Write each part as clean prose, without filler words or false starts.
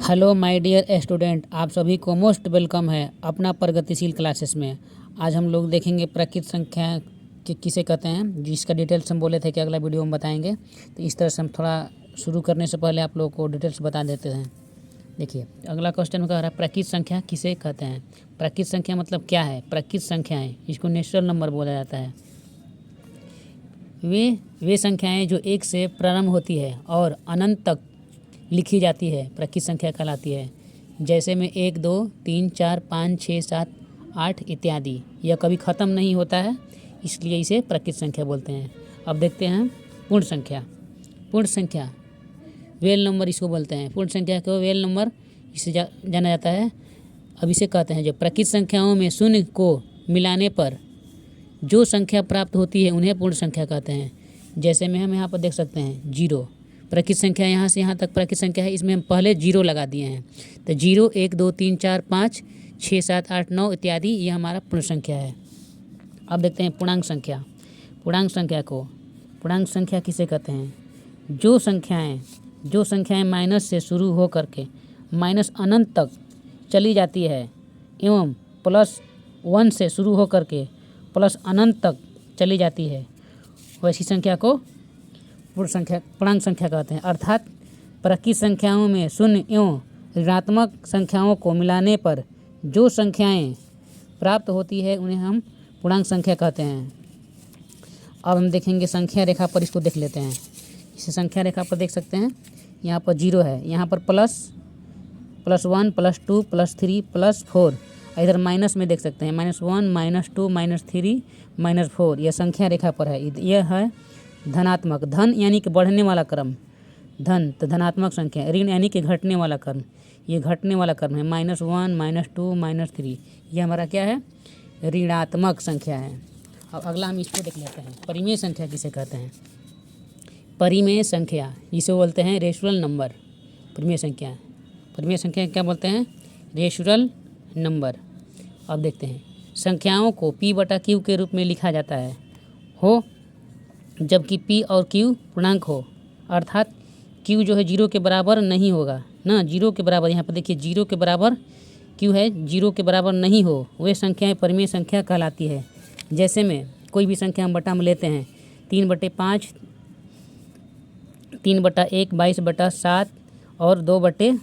Hello my dear student, आप सभी को मोस्ट वेलकम है अपना प्रगतिशील क्लासेस में। आज हम लोग देखेंगे प्राकृत संख्या किसे कहते हैं, जिसका डिटेल्स हम बोले थे कि अगला वीडियो में बताएंगे। तो इस तरह से हम थोड़ा शुरू करने से पहले आप लोगों को डिटेल्स बता देते हैं। देखिए, अगला क्वेश्चन कह रहा है प्राकृत संख्या किसे कहते हैं। प्राकृत संख्या मतलब क्या है? प्राकृत संख्याएँ, इसको नेचुरल नंबर बोला जाता है। वे संख्याएँ जो एक से प्रारंभ होती है और अनंत तक लिखी जाती है प्राकृत संख्या कहलाती है। जैसे में 1, 2, 3, 4, 5, 6, 7, 8 इत्यादि। यह कभी ख़त्म नहीं होता है, इसलिए इसे प्राकृत संख्या बोलते हैं। अब देखते हैं पूर्ण संख्या। पूर्ण संख्या वेल नंबर इसको बोलते हैं। पूर्ण संख्या को वेल नंबर इसे जाना जाता है। अब इसे कहते हैं जो प्राकृत संख्याओं में शून्य को मिलाने पर जो संख्या प्राप्त होती है उन्हें पूर्ण संख्या कहते हैं। जैसे में हम यहाँ पर देख सकते हैं 0 प्राकृत संख्या, यहाँ से यहाँ तक प्राकृत संख्या है, इसमें हम पहले 0 लगा दिए हैं। तो 0, 1, 2, 3, 4, 5, 6, 7, 8, 9 इत्यादि, ये हमारा पूर्ण संख्या है। अब देखते हैं पूर्णांक संख्या। पूर्णांक संख्या किसे कहते हैं? जो संख्याएं माइनस से शुरू हो करके माइनस अनंत तक चली जाती है एवं +1 से शुरू हो करके प्लस अनंत तक चली जाती है, वैसी संख्या को पूर्णांक संख्या कहते हैं। अर्थात प्राकृत संख्याओं में शून्य एवं ऋणात्मक संख्याओं को मिलाने पर जो संख्याएं प्राप्त होती है उन्हें हम पूर्णांक संख्या कहते हैं। अब हम देखेंगे संख्या रेखा पर, इसको देख लेते हैं। इसे संख्या रेखा पर देख सकते हैं, यहाँ पर 0 है, यहाँ पर +1, +2, +3, +4। इधर माइनस में देख सकते हैं -1, -2, -3, -4। यह संख्या रेखा पर है। यह है धनात्मक। धन यानी कि बढ़ने वाला क्रम, धन तो धनात्मक संख्या। ऋण यानी कि घटने वाला क्रम, ये घटने वाला क्रम है। -1, -2, -3, ये हमारा क्या है? ऋणात्मक संख्या है। अब अगला हम इसको देख लेते हैं, परिमेय संख्या किसे कहते हैं। परिमेय संख्या जिसे बोलते हैं रेशुअल नंबर। परिमेय संख्या क्या बोलते हैं? रेशुअल नंबर। अब देखते हैं, संख्याओं को P/Q के रूप में लिखा जाता है जबकि P और Q पूर्णांक हो। अर्थात Q जो है 0 के बराबर नहीं होगा ना, 0 के बराबर, यहाँ पर देखिए 0 के बराबर Q है, 0 के बराबर नहीं हो, वे संख्याएं परिमेय संख्या कहलाती है। जैसे में कोई भी संख्या हम बटा में लेते हैं, 3/5, 3/1, 22/7 और 2/3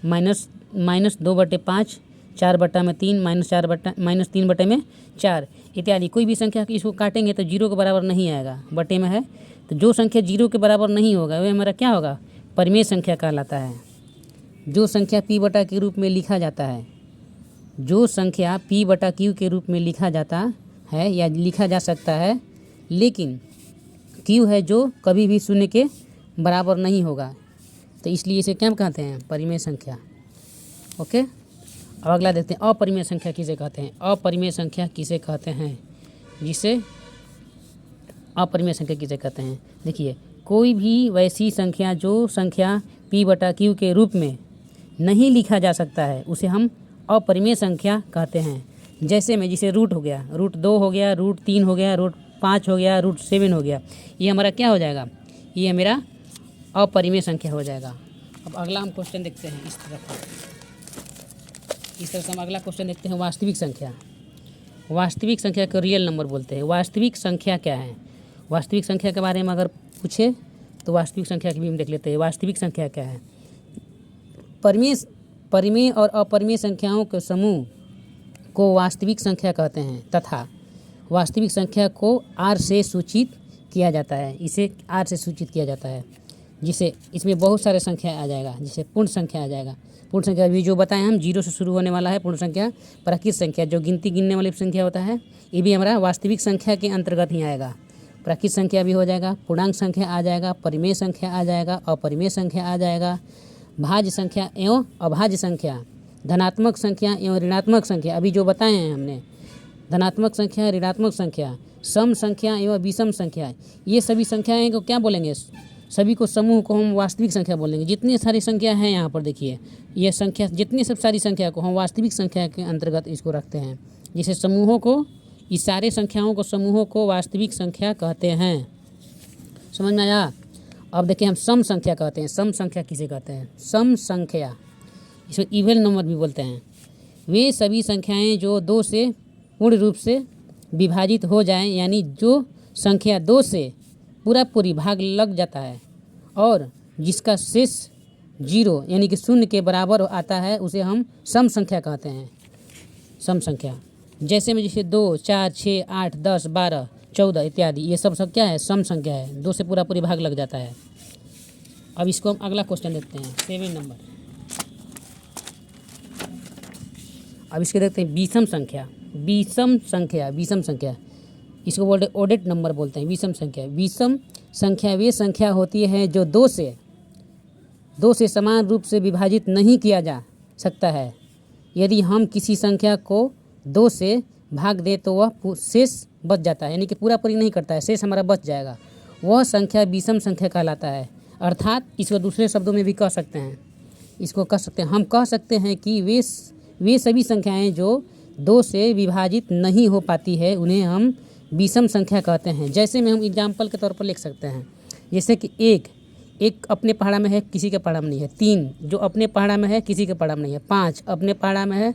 -2/5, 4/3 -3/4 इत्यादि। कोई भी संख्या की इसको काटेंगे तो 0 के बराबर नहीं आएगा, बटे में है। तो जो संख्या 0 के बराबर नहीं होगा वह हमारा क्या होगा? परिमेय संख्या कहलाता है। जो संख्या P/Q के रूप में लिखा जाता है, जो संख्या P/Q के रूप में लिखा जाता है या लिखा जा सकता है, लेकिन Q है जो कभी भी शून्य के बराबर नहीं होगा, तो इसलिए इसे क्या कहते हैं? परिमेय संख्या। ओके, अब अगला देखते हैं अपरिमेय संख्या किसे कहते हैं। अपरिमेय संख्या किसे कहते हैं? अपरिमेय संख्या किसे कहते हैं? देखिए, कोई भी वैसी संख्या जो संख्या P/Q के रूप में नहीं लिखा जा सकता है उसे हम अपरिमेय संख्या कहते हैं। जैसे में जिसे रूट हो गया, √2 हो गया, √3 हो गया, √5 हो गया, √7 हो गया, ये हमारा क्या हो जाएगा? ये मेरा अपरिमेय संख्या हो जाएगा। अब अगला हम क्वेश्चन देखते हैं इस तरह से हम अगला क्वेश्चन देखते हैं वास्तविक संख्या। वास्तविक संख्या को रियल नंबर बोलते हैं। वास्तविक संख्या क्या है? वास्तविक संख्या के बारे में अगर पूछे तो वास्तविक संख्या की भी हम देख लेते हैं। वास्तविक संख्या क्या है? परिमेय और अपरिमेय संख्याओं के समूह को वास्तविक संख्या कहते हैं तथा वास्तविक संख्या को R से सूचित किया जाता है। इसे R से सूचित किया जाता है, जिसे इसमें बहुत सारे संख्या आ जाएगा, जिसे पूर्ण संख्या आ जाएगा। पूर्ण संख्या भी जो बताएं हम 0 से शुरू होने वाला है पूर्ण संख्या। प्राकृत संख्या जो गिनने वाली संख्या होता है, ये भी हमारा वास्तविक संख्या के अंतर्गत ही आएगा। प्राकृत संख्या भी हो जाएगा, पूर्णांक संख्या आ जाएगा, परिमेय संख्या आ जाएगा, अपरिमेय संख्या आ जाएगा, भाज्य संख्या एवं अभाज्य संख्या, धनात्मक संख्या एवं ऋणात्मक संख्या अभी जो बताए हैं हमने, धनात्मक संख्या, ऋणात्मक संख्या, सम संख्या एवं विषम संख्या, ये सभी संख्याएं को क्या बोलेंगे? सभी को समूह को हम वास्तविक संख्या बोलेंगे। जितनी सारी संख्या हैं यहाँ पर देखिए, ये संख्या जितनी सब सारी संख्या को हम वास्तविक संख्या के अंतर्गत इसको रखते हैं। जिसे समूहों को, इस सारे संख्याओं को समूहों को वास्तविक संख्या कहते हैं। समझ में आया? अब देखिए हम सम संख्या कहते हैं। सम संख्या किसे कहते हैं? सम संख्या, इसमें इवन नंबर भी बोलते हैं, वे सभी संख्याएं जो 2 से पूर्ण रूप से विभाजित हो जाएं, यानी जो संख्या 2 से पूरी भाग लग जाता है और जिसका शेष 0 यानी कि 0 के बराबर आता है, उसे हम सम संख्या कहते हैं। सम संख्या जैसे 2, 4, 6, 8, 10, 12, 14 इत्यादि, ये सब क्या है? सम संख्या है। 2 से पूरी भाग लग जाता है। अब इसको हम अगला क्वेश्चन देखते हैं, 7 नंबर। अब इसके देखते हैं विषम संख्या। विषम संख्या इसको बोलते हैं ओडेड नंबर बोलते हैं। विषम संख्या वे संख्या होती है जो 2 से समान रूप से विभाजित नहीं किया जा सकता है। यदि हम किसी संख्या को 2 से भाग दे तो वह शेष बच जाता है, यानी कि पूरी नहीं करता है, शेष हमारा बच जाएगा, वह संख्या विषम संख्या कहलाता है। अर्थात इसको दूसरे शब्दों में भी कह सकते हैं, हम कह सकते हैं कि वे सभी संख्याएं जो 2 से विभाजित नहीं हो पाती है, उन्हें हम विषम संख्या कहते हैं। जैसे में हम एग्जाम्पल के तौर पर लिख सकते हैं, जैसे कि एक अपने पहाड़ा में है, किसी के पहाड़ा में नहीं है। 3 जो अपने पहाड़ा में है, किसी के पहाड़ा में नहीं है। 5 अपने पहाड़ा में है,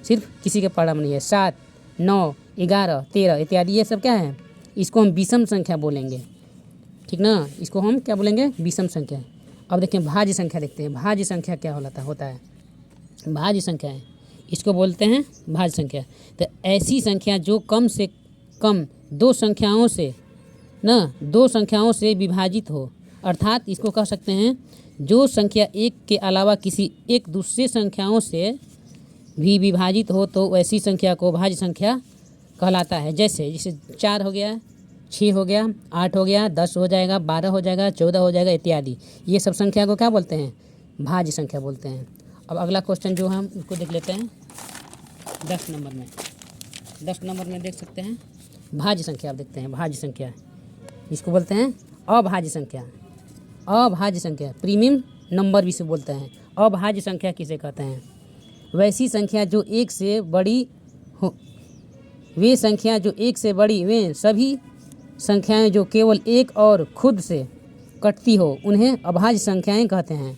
सिर्फ किसी के पहाड़ा में नहीं है। 7, 9, 11, 13 इत्यादि, ये सब क्या है? इसको हम विषम संख्या बोलेंगे, ठीक ना? इसको हम क्या बोलेंगे? विषम संख्या। अब देखें भाज्य संख्या देखते हैं। भाज्य संख्या क्या होता है? भाज्य संख्या है, इसको बोलते हैं भाज्य संख्या। तो ऐसी संख्या जो कम से कम 2 संख्याओं से विभाजित हो, अर्थात इसको कह सकते हैं जो संख्या 1 के अलावा किसी एक दूसरे संख्याओं से भी विभाजित हो तो वैसी संख्या को भाज्य संख्या कहलाता है। जैसे 4 हो गया, 6 हो गया, 8 हो गया, 10 हो जाएगा, 12 हो जाएगा, 14 हो जाएगा इत्यादि, ये सब संख्या को क्या बोलते हैं? भाज्य संख्या बोलते हैं। अब अगला क्वेश्चन जो हम इसको देख लेते हैं 10 नंबर में। 10 नंबर में देख सकते हैं भाज्य संख्या। आप देखते हैं भाज्य संख्या, इसको बोलते हैं अभाज्य संख्या। अभाज्य संख्या प्रीमियम नंबर भी से बोलते हैं। अभाज्य संख्या किसे कहते हैं? वैसी संख्या जो 1 से बड़ी हो, वे संख्या जो 1 से बड़ी, वे सभी संख्याएं जो केवल एक और खुद से कटती हो, उन्हें अभाज्य संख्याएं कहते हैं।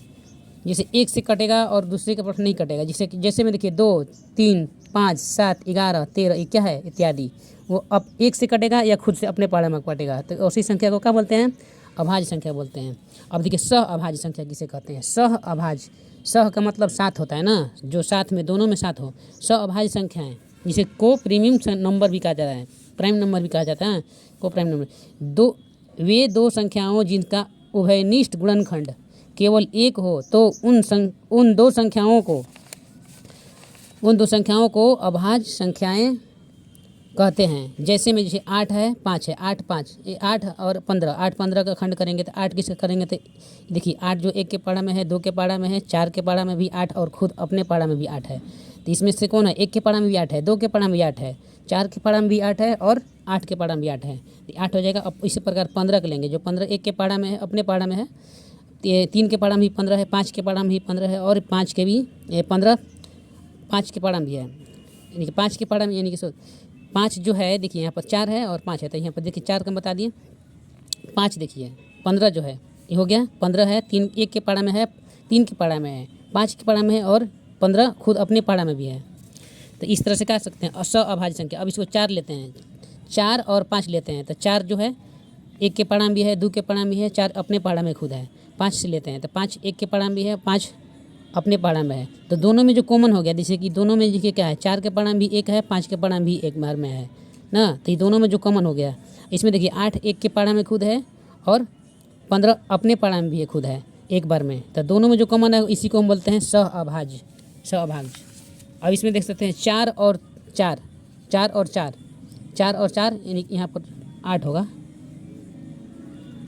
जैसे 1 से कटेगा और दूसरे के पास नहीं कटेगा, जैसे में देखिए 2, 3, 5, 7, 11, 13 ये क्या है इत्यादि, वो अब 1 से कटेगा या खुद से अपने पहाड़े में कटेगा, तो उसी संख्या को क्या बोलते हैं? अभाज्य संख्या बोलते हैं। अब देखिए सह अभाज्य संख्या किसे कहते हैं? सह अभाज्य, सह का मतलब साथ होता है ना, जो साथ में, दोनों में साथ हो। सह अभाज्य संख्या है जिसे को प्रीमियम नंबर भी कहा जाता है, प्राइम नंबर भी कहा जाता है, को प्राइम नंबर। वे दो संख्याओं जिनका उभयनिष्ठ गुणनखंड केवल 1 हो तो उन दो संख्याओं को अभाज्य संख्याएं कहते हैं। जैसे 8 है, 5 है, 8, 5, 8 और 15, 8, 15 का खंड करेंगे तो 8 किसका करेंगे? तो देखिए 8 जो 1 के पारा में है, 2 के पारा में है, 4 के पारा में भी 8 और खुद अपने पारा में भी 8 है। तो इसमें से कौन है? 1 के पारा में भी 8 है, 2 के पारा में भी 8 है, 4 के पारा में भी 8 है और 8 के पारा में भी 8 है, तो 8 हो जाएगा। अब इसी प्रकार 15 के लेंगे, जो 15 1 के पारा में है, अपने पारा में है, 3 के पारा में भी 15 है, 5 के पारा में भी 15 है और 5 के भी 15 5 के पारा में भी है, यानी कि 5 के पारा में, यानी कि 5 जो है देखिए यहाँ पर 4 है और 5 है, तो यहाँ पर देखिए 4 का बता दिए, 5 देखिए 15 जो है ये हो गया, 15 है, 3 1 के पारा में है, 3 के पारा में है, 5 के पारा में है और 15 खुद अपने पारा में भी है। तो इस तरह से कह सकते हैं अभाज्य संख्या। अब इसको 4 लेते हैं, 4 और 5 लेते हैं, तो 4 जो है 1 के पारा में भी है, 2 के पारा में भी है, 4 अपने पारा में खुद है। 5 से लेते हैं तो 5 1 के पारा में भी है, 5 अपने पारा में है, तो दोनों में जो कॉमन हो गया, जैसे कि दोनों में देखिए क्या है, 4 के पारा में भी 1 है, 5 के पारा में भी 1 बार में है ना, तो ये दोनों में जो कॉमन हो गया, इसमें देखिए 8 1 के पारा में खुद है और 15 अपने पारा में भी खुद है एक बार में, तो दोनों में जो कॉमन है इसी को हम बोलते हैं सहअभाज्य। अब इसमें देख सकते हैं 4 और 4, 4 और 4, 4 और 4 यानी यहाँ पर 8 होगा,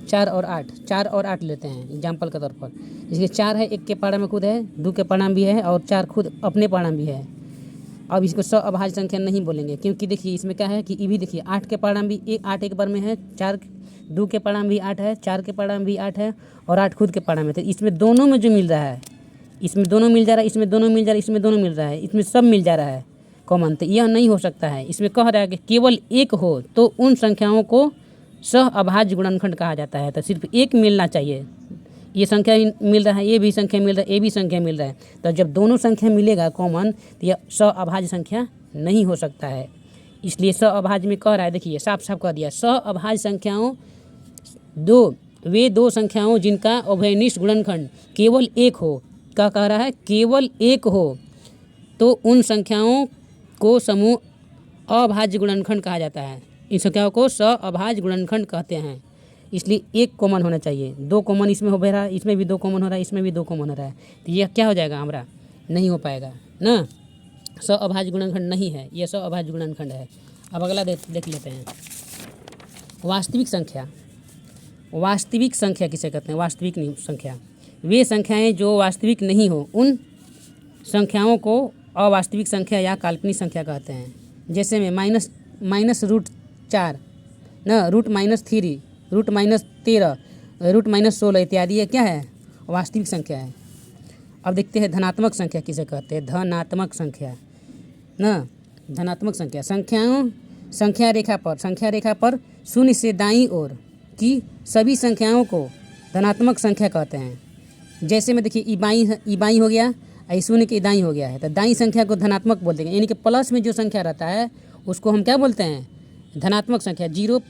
4 और 8, 4 और 8 लेते हैं एग्जाम्पल के तौर पर। जैसे 4 है 1 के पारा में खुद है, 2 के पारा में भी है और 4 खुद अपने पारा में भी है। अब इसको सहअभाज्य संख्या नहीं बोलेंगे, क्योंकि देखिए इसमें क्या है कि ये भी देखिए 8 के पारा में भी 8 एक बार में है, 4 2 के पारा में भी 8 है, 4 के पारा में भी 8 है और 8 खुद के पारा में। तो इसमें दोनों में जो मिल रहा है, इसमें दोनों मिल जा रहा है, इसमें दोनों मिल जा रहा है, इसमें दोनों मिल रहा है, इसमें सब मिल जा रहा है कॉमन, तो यह नहीं हो सकता है। इसमें कह रहा है कि केवल 1 हो तो उन संख्याओं को सहअभाज्य गुणनखंड कहा जाता है। तो सिर्फ एक मिलना चाहिए, ये संख्या मिल रहा है, ये भी संख्या मिल रहा है, ये भी संख्या मिल रहा है, तो जब दोनों संख्या मिलेगा कॉमन तो यह सहअभाज्य संख्या नहीं हो सकता है। इसलिए सहअभाज्य में कह रहा है, देखिए साफ साफ कह दिया, सहअभाज्य संख्याओं वे दो संख्याओं जिनका उभयनिष्ठ गुणनखंड केवल एक हो, क्या कह रहा है, केवल एक हो, तो उन संख्याओं को समूह अभाज्य गुणनखंड कहा जाता है। इन संख्याओं को सहअभाज्य गुणनखंड कहते हैं। इसलिए एक कॉमन होना चाहिए, दो कॉमन इसमें हो रहा है, इसमें भी दो कॉमन हो रहा है, इसमें भी दो कॉमन हो रहा है, तो यह क्या हो जाएगा हमारा, नहीं हो पाएगा ना, सहअभाज्य गुणनखंड नहीं है, यह सहअभाज्य गुणनखंड है। अब अगला देख लेते हैं, वास्तविक संख्या। वास्तविक संख्या किसे कहते हैं, वास्तविक संख्या वे संख्याएं जो वास्तविक नहीं हो, उन संख्याओं को अवास्तविक संख्या या काल्पनिक संख्या कहते हैं। जैसे में माइनस रूट 4 ना, रूट -3, रूट -13, रूट -16 इत्यादि, ये क्या है, वास्तविक संख्या है। अब देखते हैं धनात्मक संख्या किसे कहते हैं, धनात्मक संख्या ना, धनात्मक संख्या संख्या रेखा पर शून्य से दाईं ओर की सभी संख्याओं को धनात्मक संख्या कहते हैं। जैसे में देखिए ई बाई हो गया, आई शून्य के दाईं हो गया है, तो दाईं संख्या को धनात्मक बोलते हैं, यानी कि प्लस में जो संख्या रहता है उसको हम क्या बोलते हैं, धनात्मक संख्या। 0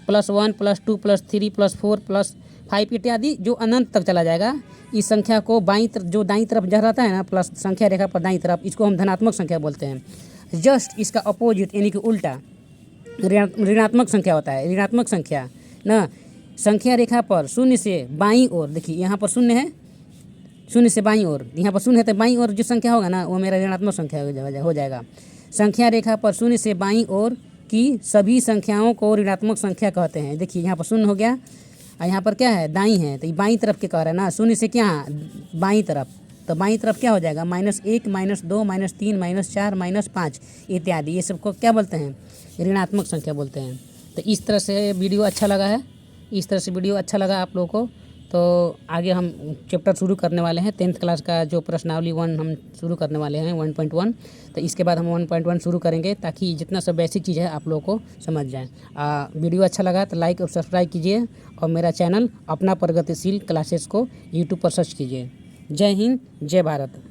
+ 1 + 2 + 3 + 4 + 5 इत्यादि जो अनंत तक चला जाएगा, इस संख्या को जो दाईं तरफ जा रहता है ना, प्लस संख्या रेखा पर दाईं तरफ, इसको हम धनात्मक संख्या बोलते हैं। जस्ट इसका अपोजिट यानी कि उल्टा ऋणात्मक संख्या होता है। ऋणात्मक संख्या ना, संख्या रेखा पर शून्य से बाईं ओर, देखिए यहाँ पर शून्य है, शून्य से बाईं ओर, यहाँ पर शून्य है, तो बाईं ओर जो संख्या होगा ना वो मेरा ऋणात्मक संख्या हो जाएगा। संख्या रेखा पर शून्य से बाईं ओर की सभी संख्याओं को ऋणात्मक संख्या कहते हैं। देखिए यहाँ पर शून्य हो गया और यहाँ पर क्या है, दाईं है, तो ये बाईं तरफ के कह रहा है ना, शून्य से क्या बाईं तरफ, तो बाईं तरफ क्या हो जाएगा, -1 -2 -3 -4 -5 इत्यादि, ये सबको क्या बोलते हैं, ऋणात्मक संख्या बोलते हैं। तो इस तरह से वीडियो अच्छा लगा है, इस तरह से वीडियो अच्छा लगा आप लोगों को, तो आगे हम चैप्टर शुरू करने वाले हैं 10th क्लास का, जो प्रश्नावली 1 हम शुरू करने वाले हैं 1.1, तो इसके बाद हम 1.1 शुरू करेंगे, ताकि जितना सब बेसिक चीज़ है आप लोगों को समझ जाए। वीडियो अच्छा लगा तो लाइक और सब्सक्राइब कीजिए, और मेरा चैनल अपना प्रगतिशील क्लासेस को यूट्यूब पर सर्च कीजिए। जय हिंद, जय भारत।